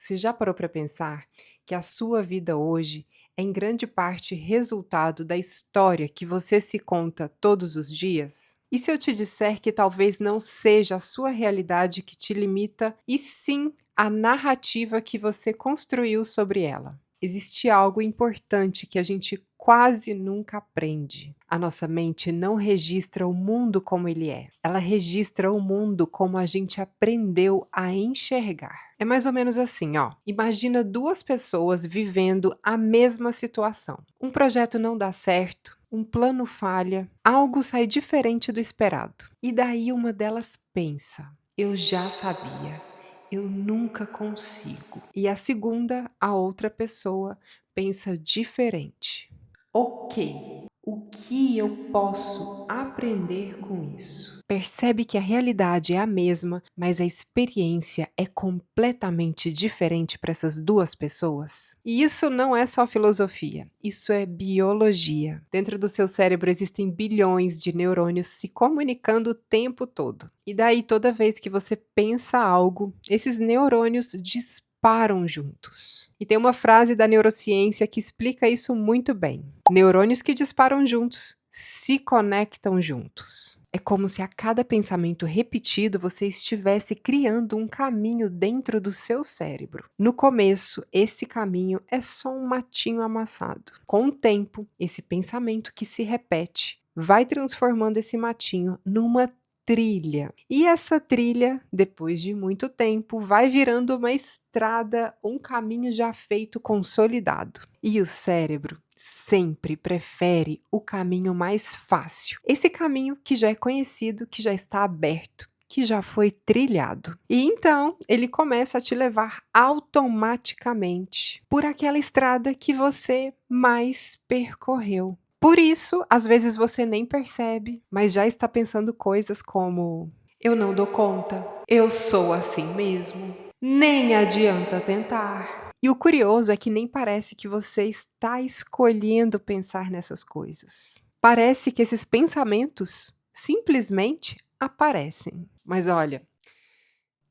Você já parou para pensar que a sua vida hoje é em grande parte resultado da história que você se conta todos os dias? E se eu te disser que talvez não seja a sua realidade que te limita, e sim a narrativa que você construiu sobre ela? Existe algo importante que a gente quase nunca aprende. A nossa mente não registra o mundo como ele é. Ela registra o mundo como a gente aprendeu a enxergar. É mais ou menos assim, ó. Imagina duas pessoas vivendo a mesma situação. Um projeto não dá certo, um plano falha, algo sai diferente do esperado. E daí uma delas pensa: eu já sabia. Eu nunca consigo. E a segunda, a outra pessoa, pensa diferente. Ok, o que eu posso aprender com isso? Percebe que a realidade é a mesma, mas a experiência é completamente diferente para essas duas pessoas? E isso não é só filosofia, isso é biologia. Dentro do seu cérebro existem bilhões de neurônios se comunicando o tempo todo. E daí, toda vez que você pensa algo, esses neurônios disparam juntos. E tem uma frase da neurociência que explica isso muito bem. Neurônios que disparam juntos se conectam juntos. É como se a cada pensamento repetido você estivesse criando um caminho dentro do seu cérebro. No começo, esse caminho é só um matinho amassado. Com o tempo, esse pensamento que se repete vai transformando esse matinho numa trilha. E essa trilha, depois de muito tempo, vai virando uma estrada, um caminho já feito, consolidado. E o cérebro sempre prefere o caminho mais fácil. Esse caminho que já é conhecido, que já está aberto, que já foi trilhado. E então ele começa a te levar automaticamente por aquela estrada que você mais percorreu. Por isso, às vezes você nem percebe, mas já está pensando coisas como: eu não dou conta, eu sou assim mesmo, nem adianta tentar. E o curioso é que nem parece que você está escolhendo pensar nessas coisas. Parece que esses pensamentos simplesmente aparecem. Mas olha,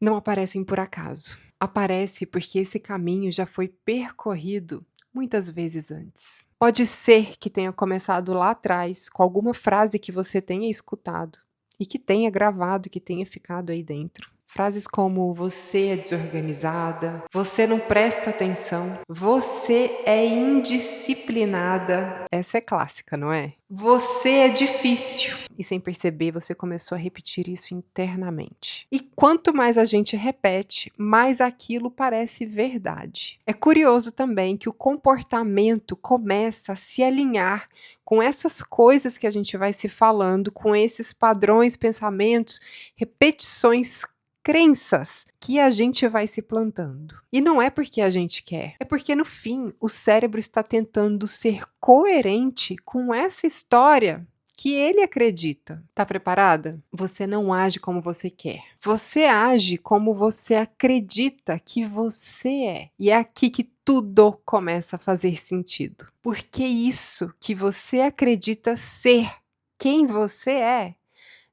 não aparecem por acaso. Aparece porque esse caminho já foi percorrido muitas vezes antes. Pode ser que tenha começado lá atrás, com alguma frase que você tenha escutado e que tenha gravado, que tenha ficado aí dentro. Frases como: você é desorganizada, você não presta atenção, você é indisciplinada. Essa é clássica, não é? Você é difícil. E sem perceber, você começou a repetir isso internamente. E quanto mais a gente repete, mais aquilo parece verdade. É curioso também que o comportamento começa a se alinhar com essas coisas que a gente vai se falando, com esses padrões, pensamentos, repetições, crenças que a gente vai se plantando. E não é porque a gente quer, é porque no fim o cérebro está tentando ser coerente com essa história que ele acredita. Tá preparada? Você não age como você quer. Você age como você acredita que você é. E é aqui que tudo começa a fazer sentido. Porque isso que você acredita ser quem você é,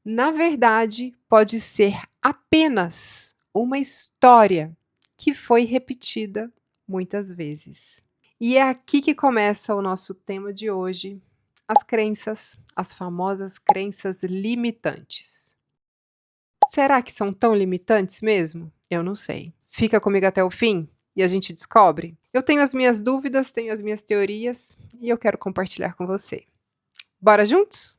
na verdade, pode ser apenas uma história que foi repetida muitas vezes. E é aqui que começa o nosso tema de hoje: as crenças, as famosas crenças limitantes. Será que são tão limitantes mesmo? Eu não sei. Fica comigo até o fim e a gente descobre? Eu tenho as minhas dúvidas, tenho as minhas teorias e eu quero compartilhar com você. Bora juntos?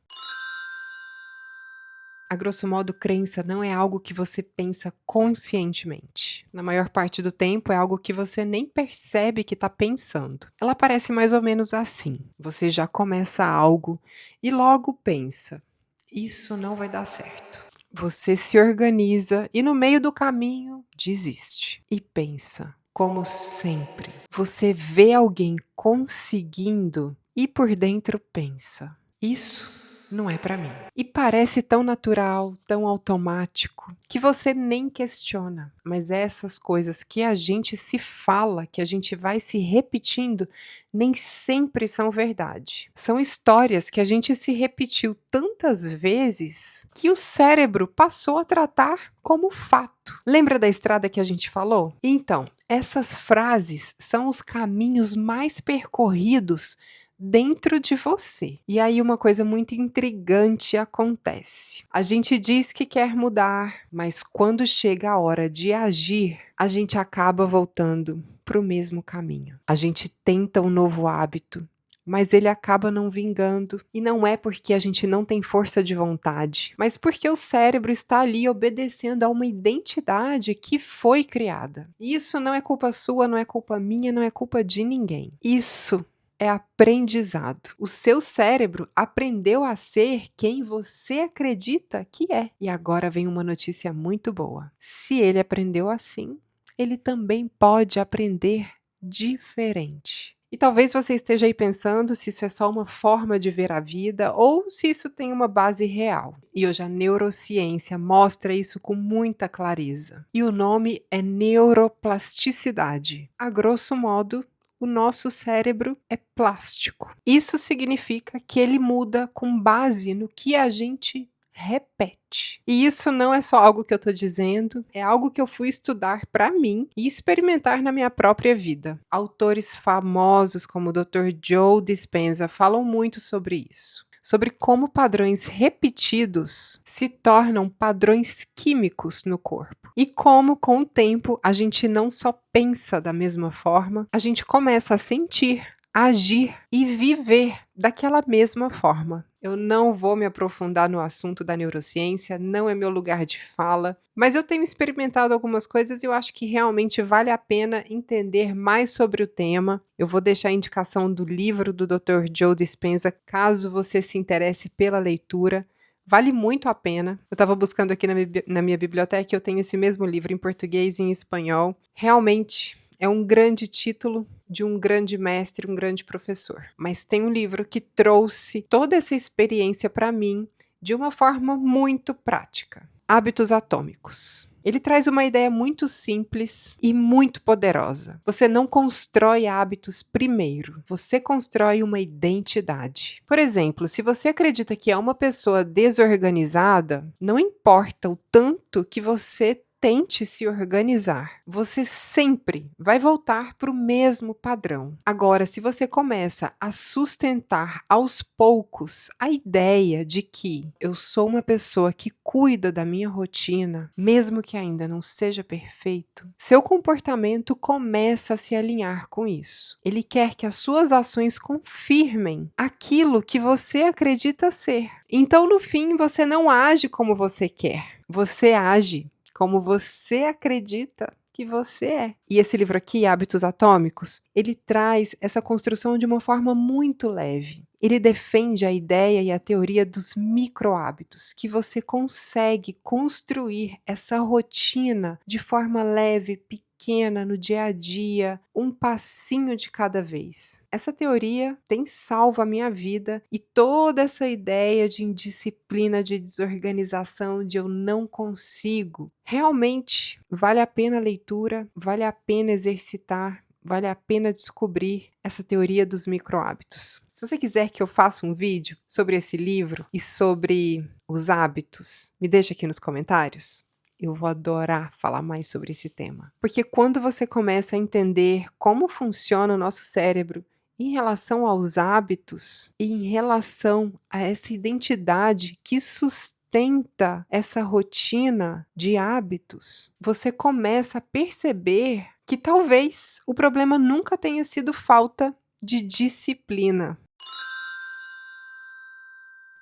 A grosso modo, crença não é algo que você pensa conscientemente. Na maior parte do tempo, é algo que você nem percebe que está pensando. Ela parece mais ou menos assim: você já começa algo e logo pensa: isso não vai dar certo. Você se organiza e no meio do caminho desiste. E pensa: como sempre, você vê alguém conseguindo e por dentro pensa: isso não é para mim. E parece tão natural, tão automático, que você nem questiona. Mas essas coisas que a gente se fala, que a gente vai se repetindo, nem sempre são verdade. São histórias que a gente se repetiu tantas vezes que o cérebro passou a tratar como fato. Lembra da estrada que a gente falou? Então, Essas frases são os caminhos mais percorridos dentro de você. E aí uma coisa muito intrigante acontece. A gente diz que quer mudar, mas quando chega a hora de agir, a gente acaba voltando para o mesmo caminho. A gente tenta um novo hábito, mas ele acaba não vingando. E não é porque a gente não tem força de vontade, mas porque o cérebro está ali obedecendo a uma identidade que foi criada. Isso não é culpa sua, não é culpa minha, não é culpa de ninguém. Isso é aprendizado. O seu cérebro aprendeu a ser quem você acredita que é. E agora vem uma notícia muito boa. Se ele aprendeu assim, ele também pode aprender diferente. E talvez você esteja aí pensando se isso é só uma forma de ver a vida ou se isso tem uma base real. E hoje a neurociência mostra isso com muita clareza. E o nome é neuroplasticidade. A grosso modo, o nosso cérebro é plástico. Isso significa que ele muda com base no que a gente repete. E isso não é só algo que eu estou dizendo, é algo que eu fui estudar para mim e experimentar na minha própria vida. Autores famosos como o Dr. Joe Dispenza falam muito sobre isso. Sobre como padrões repetidos se tornam padrões químicos no corpo. E como, com o tempo, a gente não só pensa da mesma forma, a gente começa a sentir, agir e viver daquela mesma forma. Eu não vou me aprofundar no assunto da neurociência, não é meu lugar de fala, mas eu tenho experimentado algumas coisas e eu acho que realmente vale a pena entender mais sobre o tema. Eu vou deixar a indicação do livro do Dr. Joe Dispenza, caso você se interesse pela leitura. Vale muito a pena. Eu estava buscando aqui na minha biblioteca e eu tenho esse mesmo livro em português e em espanhol. Realmente é um grande título de um grande mestre, um grande professor. Mas tem um livro que trouxe toda essa experiência para mim de uma forma muito prática. Hábitos Atômicos. Ele traz uma ideia muito simples e muito poderosa. Você não constrói hábitos primeiro, você constrói uma identidade. Por exemplo, se você acredita que é uma pessoa desorganizada, não importa o tanto que você tente se organizar, você sempre vai voltar para o mesmo padrão. Agora, se você começa a sustentar aos poucos a ideia de que eu sou uma pessoa que cuida da minha rotina, mesmo que ainda não seja perfeito, seu comportamento começa a se alinhar com isso. Ele quer que as suas ações confirmem aquilo que você acredita ser. Então, no fim, você não age como você quer, você age como você acredita que você é. E esse livro aqui, Hábitos Atômicos, ele traz essa construção de uma forma muito leve. Ele defende a ideia e a teoria dos micro-hábitos, que você consegue construir essa rotina de forma leve, pequena, no dia a dia, um passinho de cada vez. Essa teoria tem salvo a minha vida e toda essa ideia de indisciplina, de desorganização, de eu não consigo. Realmente vale a pena a leitura, vale a pena exercitar, vale a pena descobrir essa teoria dos micro-hábitos. Se você quiser que eu faça um vídeo sobre esse livro e sobre os hábitos, me deixa aqui nos comentários. Eu vou adorar falar mais sobre esse tema. Porque quando você começa a entender como funciona o nosso cérebro em relação aos hábitos e em relação a essa identidade que sustenta essa rotina de hábitos, você começa a perceber que talvez o problema nunca tenha sido falta de disciplina.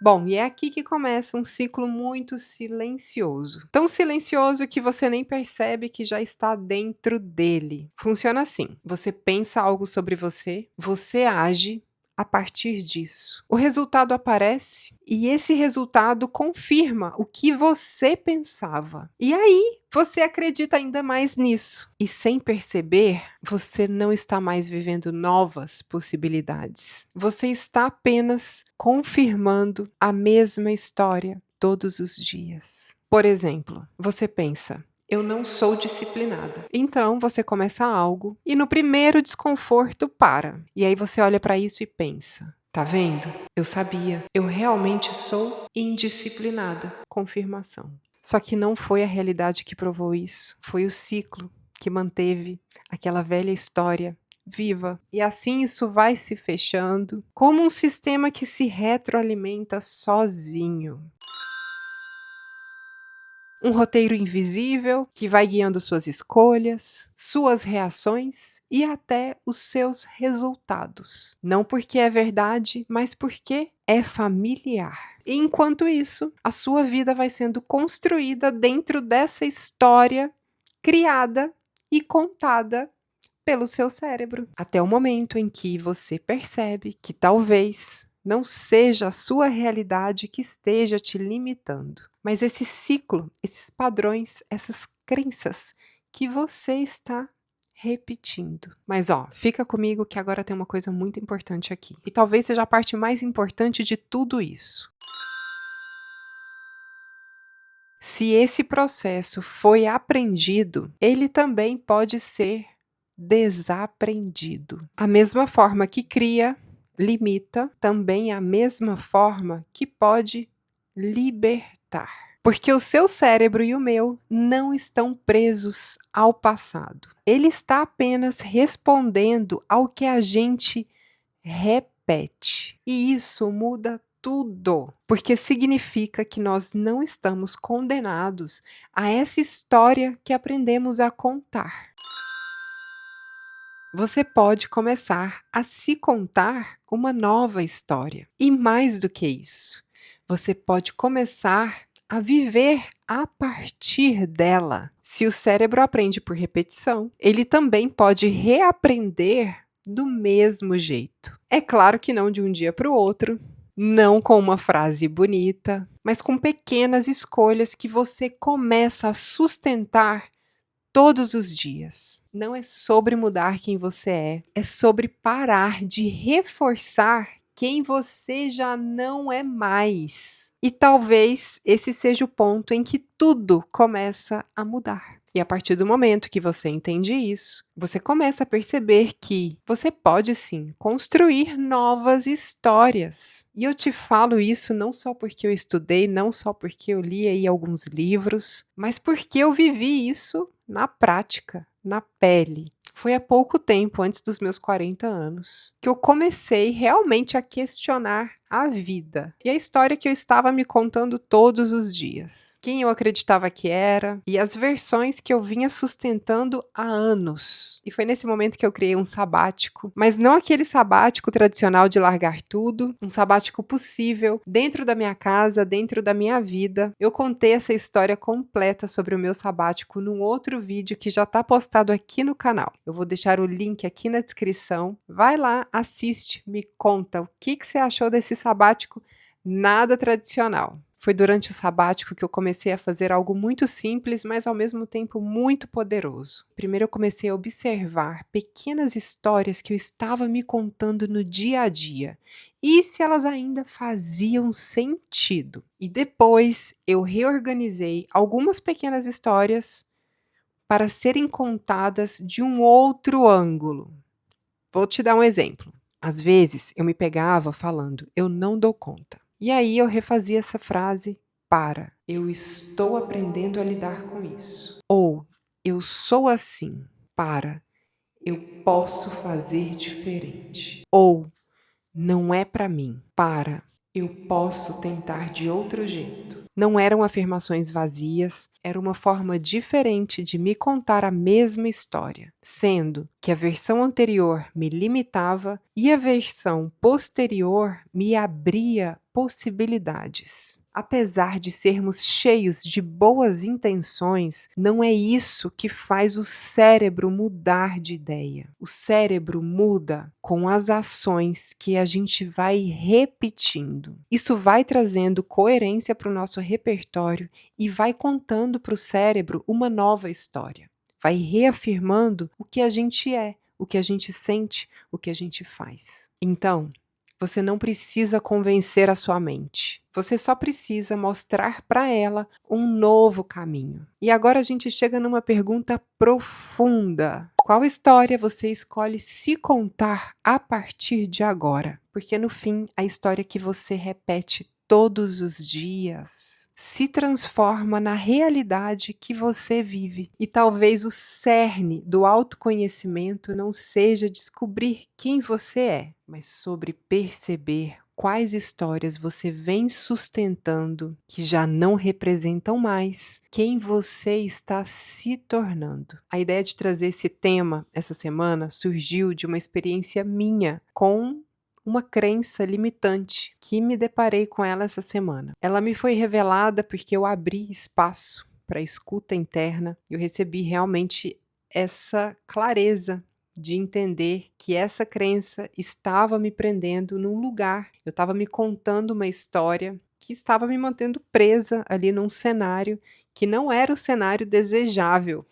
Bom, e é aqui que começa um ciclo muito silencioso. Tão silencioso que você nem percebe que já está dentro dele. Funciona assim: você pensa algo sobre você, você age a partir disso. O resultado aparece e esse resultado confirma o que você pensava. E aí, você acredita ainda mais nisso. E sem perceber, você não está mais vivendo novas possibilidades. Você está apenas confirmando a mesma história todos os dias. Por exemplo, você pensa: eu não sou disciplinada. Então você começa algo e no primeiro desconforto para. E aí você olha para isso e pensa: tá vendo? Eu sabia. Eu realmente sou indisciplinada. Confirmação. Só que não foi a realidade que provou isso, foi o ciclo. que manteve aquela velha história viva. E assim isso vai se fechando, como um sistema que se retroalimenta sozinho. Um roteiro invisível que vai guiando suas escolhas, suas reações e até os seus resultados. Não porque é verdade, mas porque é familiar. E enquanto isso, a sua vida vai sendo construída dentro dessa história criada e contada pelo seu cérebro. Até o momento em que você percebe que talvez não seja a sua realidade que esteja te limitando, mas esse ciclo, esses padrões, essas crenças que você está repetindo. Mas fica comigo que agora tem uma coisa muito importante aqui. E talvez seja a parte mais importante de tudo isso. Se esse processo foi aprendido, ele também pode ser desaprendido. A mesma forma que cria, limita, também a mesma forma que pode libertar. Porque o seu cérebro e o meu não estão presos ao passado. Ele está apenas respondendo ao que a gente repete. E isso muda tudo, porque significa que nós não estamos condenados a essa história que aprendemos a contar. Você pode começar a se contar uma nova história. E mais do que isso, você pode começar a viver a partir dela. Se o cérebro aprende por repetição, ele também pode reaprender do mesmo jeito. É claro que não de um dia para o outro, não com uma frase bonita, mas com pequenas escolhas que você começa a sustentar todos os dias. Não é sobre mudar quem você é sobre parar de reforçar quem você já não é mais. E talvez esse seja o ponto em que tudo começa a mudar. E a partir do momento que você entende isso, você começa a perceber que você pode sim construir novas histórias. E eu te falo isso não só porque eu estudei, não só porque eu li aí alguns livros, mas porque eu vivi isso na prática, na pele. Foi há pouco tempo, antes dos meus 40 anos, que eu comecei realmente a questionar a vida e a história que eu estava me contando todos os dias. Quem eu acreditava que era e as versões que eu vinha sustentando há anos. E foi nesse momento que eu criei um sabático, mas não aquele sabático tradicional de largar tudo, um sabático possível dentro da minha casa, dentro da minha vida. Eu contei essa história completa sobre o meu sabático num outro vídeo que já está postado aqui no canal. Eu vou deixar o link aqui na descrição. Vai lá, assiste, me conta o que você achou desse sabático nada tradicional. Foi durante o sabático que eu comecei a fazer algo muito simples, mas ao mesmo tempo muito poderoso. Primeiro eu comecei a observar pequenas histórias que eu estava me contando no dia a dia e se elas ainda faziam sentido. E depois eu reorganizei algumas pequenas histórias para serem contadas de um outro ângulo. Vou te dar um exemplo. Às vezes eu me pegava falando, eu não dou conta. E aí eu refazia essa frase para, eu estou aprendendo a lidar com isso. Ou, eu sou assim, para, eu posso fazer diferente. Ou, não é para mim, para, eu posso tentar de outro jeito. Não eram afirmações vazias, era uma forma diferente de me contar a mesma história, sendo que a versão anterior me limitava e a versão posterior me abria possibilidades. Apesar de sermos cheios de boas intenções, não é isso que faz o cérebro mudar de ideia. O cérebro muda com as ações que a gente vai repetindo. Isso vai trazendo coerência para o nosso repertório e vai contando para o cérebro uma nova história. Vai reafirmando o que a gente é, o que a gente sente, o que a gente faz. Então, você não precisa convencer a sua mente. Você só precisa mostrar para ela um novo caminho. E agora a gente chega numa pergunta profunda. Qual história você escolhe se contar a partir de agora? Porque no fim, a história que você repete todos os dias se transforma na realidade que você vive. E talvez o cerne do autoconhecimento não seja descobrir quem você é, mas sobre perceber quais histórias você vem sustentando que já não representam mais quem você está se tornando. A ideia de trazer esse tema essa semana surgiu de uma experiência minha com uma crença limitante que me deparei com ela essa semana. Ela me foi revelada porque eu abri espaço para escuta interna e eu recebi realmente essa clareza de entender que essa crença estava me prendendo num lugar. Eu estava me contando uma história que estava me mantendo presa ali num cenário que não era o cenário desejável,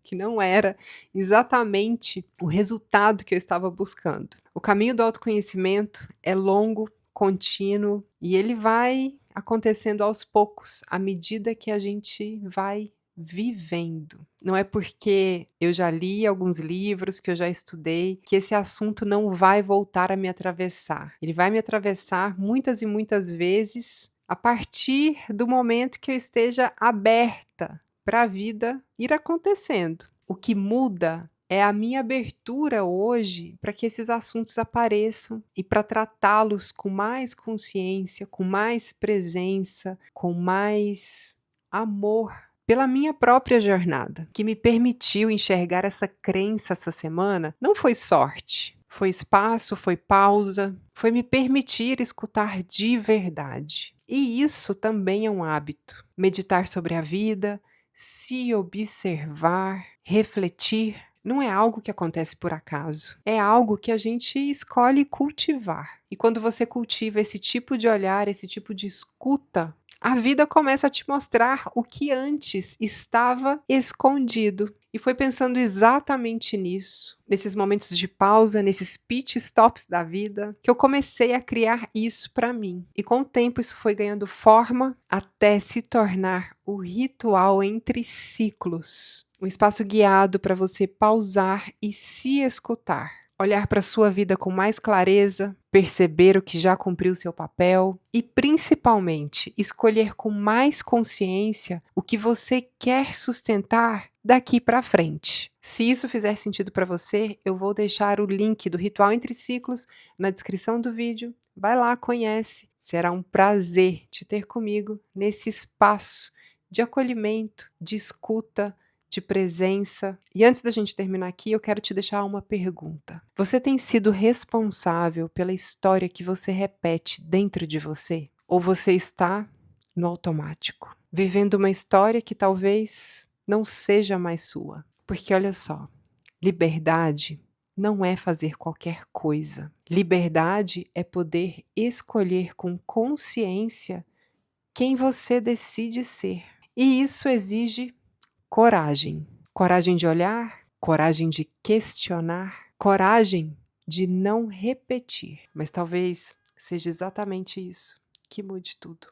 que não era exatamente o resultado que eu estava buscando. O caminho do autoconhecimento é longo, contínuo e ele vai acontecendo aos poucos, à medida que a gente vai vivendo. Não é porque eu já li alguns livros, que eu já estudei, que esse assunto não vai voltar a me atravessar. Ele vai me atravessar muitas e muitas vezes a partir do momento que eu esteja aberta para a vida ir acontecendo. O que muda é a minha abertura hoje para que esses assuntos apareçam e para tratá-los com mais consciência, com mais presença, com mais amor pela minha própria jornada. O que me permitiu enxergar essa crença essa semana não foi sorte, foi espaço, foi pausa, foi me permitir escutar de verdade. E isso também é um hábito. Meditar sobre a vida, se observar, refletir, não é algo que acontece por acaso. É algo que a gente escolhe cultivar. E quando você cultiva esse tipo de olhar, esse tipo de escuta, a vida começa a te mostrar o que antes estava escondido. E foi pensando exatamente nisso, nesses momentos de pausa, nesses pit stops da vida, que eu comecei a criar isso para mim. E com o tempo isso foi ganhando forma até se tornar o ritual entre ciclos. Um espaço guiado para você pausar e se escutar. Olhar para a sua vida com mais clareza, perceber o que já cumpriu seu papel e, principalmente, escolher com mais consciência o que você quer sustentar daqui para frente. Se isso fizer sentido para você, eu vou deixar o link do Ritual Entre Ciclos na descrição do vídeo. Vai lá, conhece. Será um prazer te ter comigo nesse espaço de acolhimento, de escuta, de presença. E antes da gente terminar aqui, eu quero te deixar uma pergunta. Você tem sido responsável pela história que você repete dentro de você? Ou você está no automático, vivendo uma história que talvez não seja mais sua? Porque olha só, liberdade não é fazer qualquer coisa. Liberdade é poder escolher com consciência quem você decide ser. E isso exige coragem. Coragem de olhar, coragem de questionar, coragem de não repetir. Mas talvez seja exatamente isso que mude tudo.